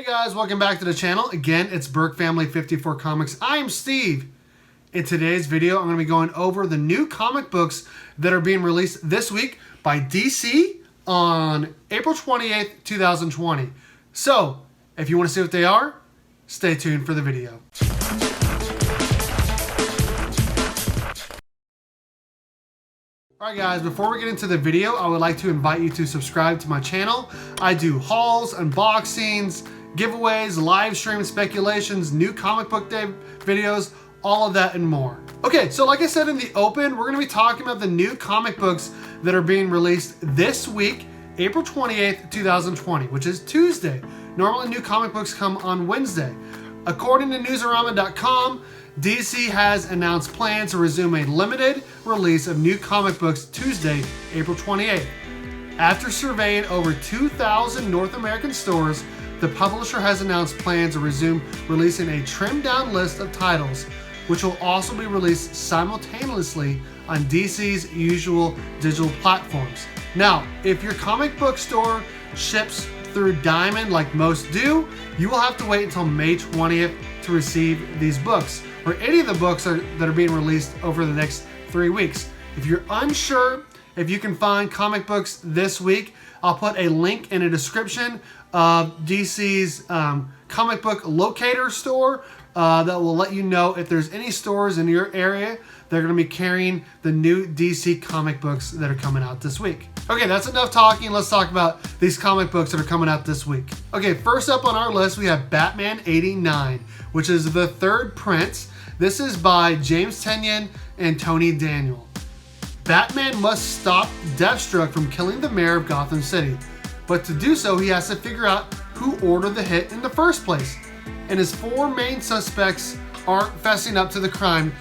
guys, welcome back to the channel. Again, it's Berkfamily54comics. I'm Steve. In today's video, I'm going to be going over the new comic books that are being released this week by DC on April 28th, 2020. So, if you want to see what they are, stay tuned for the video. Alright guys, before we get into the video, I would like to invite you to subscribe to my channel. I do hauls, unboxings, giveaways, live stream speculations, new comic book day videos, all of that and more. Okay, so like I said in the open, we're going to be talking about the new comic books that are being released this week, April 28th, 2020, which is Tuesday. Normally new comic books come on Wednesday. According to Newsarama.com, DC has announced plans to resume a limited release of new comic books Tuesday, April 28th. After surveying over 2,000 North American stores, the publisher has announced plans to resume releasing a trimmed-down list of titles, which will also be released simultaneously on DC's usual digital platforms. Now, if your comic book store ships through Diamond like most do, you will have to wait until May 20th to receive these books, or any of the books that are being released over the next 3 weeks. If you're unsure if you can find comic books this week, I'll put a link in the description of DC's comic book locator store that will let you know if there's any stores in your area that are going to be carrying the new DC comic books that are coming out this week. Okay, that's enough talking. Let's talk about these comic books that are coming out this week. Okay, first up on our list, we have Batman 89, which is the third print. This is by James Tynion and Tony Daniel. Batman must stop Deathstroke from killing the mayor of Gotham City, but to do so, he has to figure out who ordered the hit in the first place. And his four main suspects aren't fessing up to the crime,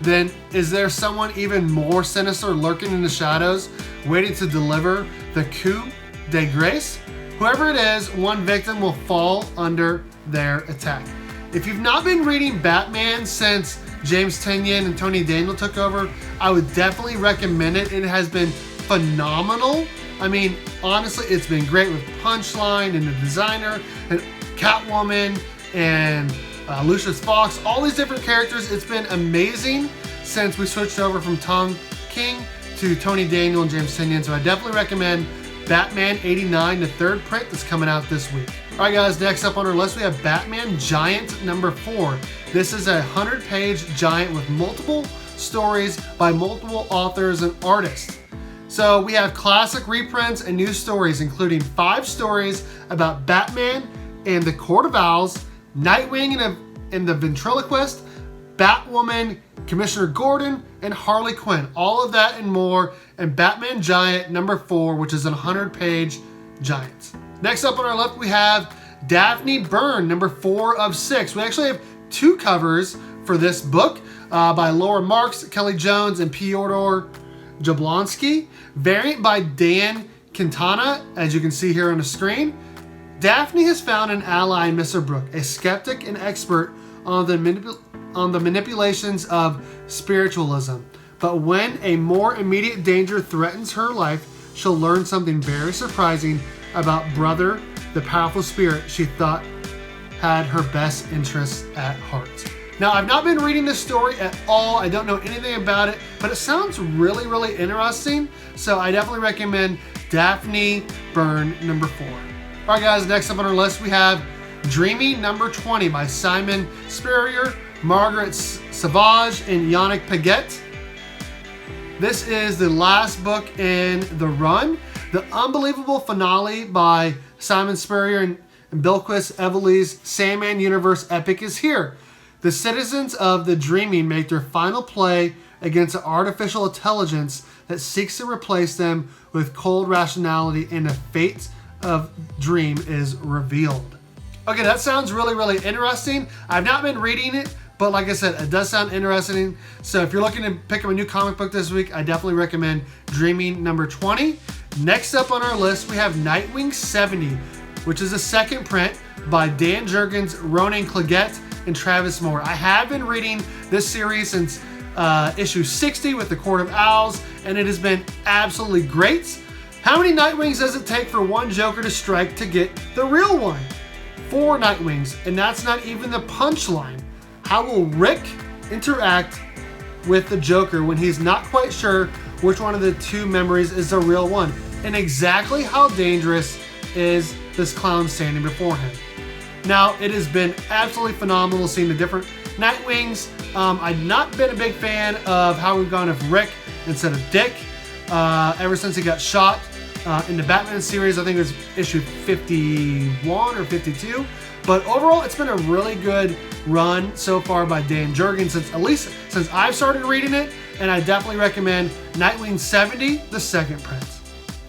then is there someone even more sinister lurking in the shadows, waiting to deliver the coup de grace? Whoever it is, one victim will fall under their attack. If you've not been reading Batman since James Tynion and Tony Daniel took over, I would definitely recommend it. It has been phenomenal. I mean, honestly, it's been great with Punchline and the designer and Catwoman and Lucius Fox, all these different characters. It's been amazing since we switched over from Tom King to Tony Daniel and James Tynion. So I definitely recommend Batman 89, the third print that's coming out this week. All right, guys, next up on our list, we have Batman Giant number 4. This is a 100-page giant with multiple stories by multiple authors and artists. So we have classic reprints and new stories, including 5 stories about Batman and the Court of Owls, Nightwing and the Ventriloquist, Batwoman, Commissioner Gordon, and Harley Quinn. All of that and more in Batman Giant number 4, which is a 100-page giant. Next up on our list, we have Daphne Byrne, number 4 of 6. We actually have 2 covers for this book by Laura Marks, Kelly Jones, and Pyotr Jablonski. Variant by Dan Quintana, as you can see here on the screen. Daphne has found an ally in Mr. Brooke, a skeptic and expert on the manipulations of spiritualism. But when a more immediate danger threatens her life, she'll learn something very surprising about Brother, the powerful spirit she thought had her best interests at heart. Now, I've not been reading this story at all. I don't know anything about it, but it sounds really, really interesting. So I definitely recommend Daphne Byrne number 4. All right, guys, next up on our list, we have Dreamy number 20 by Simon Spurrier, Margaret Savage, and Yannick Paget. This is the last book in the run. The unbelievable finale by Simon Spurrier and Bilquis Evely's Sandman Universe epic is here. The citizens of the Dreamy make their final play against an artificial intelligence that seeks to replace them with cold rationality, and the fate of Dream is revealed. Okay, that sounds really, really interesting. I've not been reading it, but like I said, it does sound interesting. So if you're looking to pick up a new comic book this week, I definitely recommend Dreaming number 20. Next up on our list, we have Nightwing 70, which is a second print by Dan Jurgens, Ronan Clegget, and Travis Moore. I have been reading this series since issue 60 with the Court of Owls, and it has been absolutely great. How many Nightwings does it take for one Joker to strike to get the real one? 4 Nightwings, and that's not even the punchline. How will Rick interact with the Joker when he's not quite sure which one of the two memories is the real one? And exactly how dangerous is this clown standing before him? Now, it has been absolutely phenomenal seeing the different Nightwings. I've not been a big fan of how we've gone with Rick instead of Dick ever since he got shot in the Batman series. I think it was issue 51 or 52. But overall, it's been a really good run so far by Dan Jurgens, at least since I've started reading it, and I definitely recommend Nightwing 70, the second print.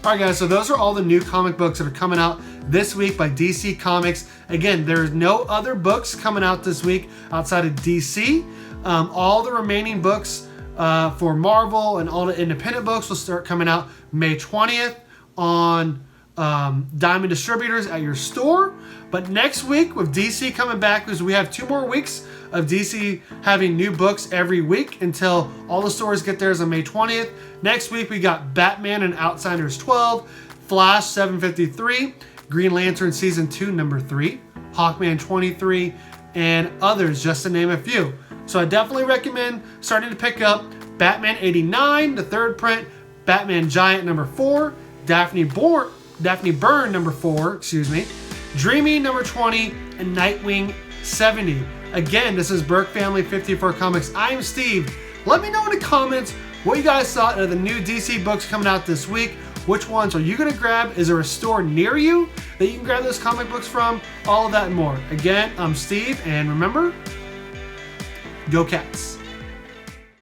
Alright guys, so those are all the new comic books that are coming out this week by DC Comics. Again, there's no other books coming out this week outside of DC. All the remaining books for Marvel and all the independent books will start coming out May 20th on Diamond Distributors at your store. But next week with DC coming back, because we have 2 more weeks of DC having new books every week until all the stores get theirs on May 20th. Next week we got Batman and Outsiders 12, Flash 753, Green Lantern Season 2 number 3, Hawkman 23, and others, just to name a few. So I definitely recommend starting to pick up Batman 89, the 3rd print, Batman Giant number 4, Daphne Byrne number 4, excuse me, Dreamy number 20, and Nightwing 70. Again, this is Berkfamily54comics. I'm Steve. Let me know in the comments what you guys thought of the new DC books coming out this week. Which ones are you going to grab? Is there a store near you that you can grab those comic books from? All of that and more. Again, I'm Steve, and remember, go Cats.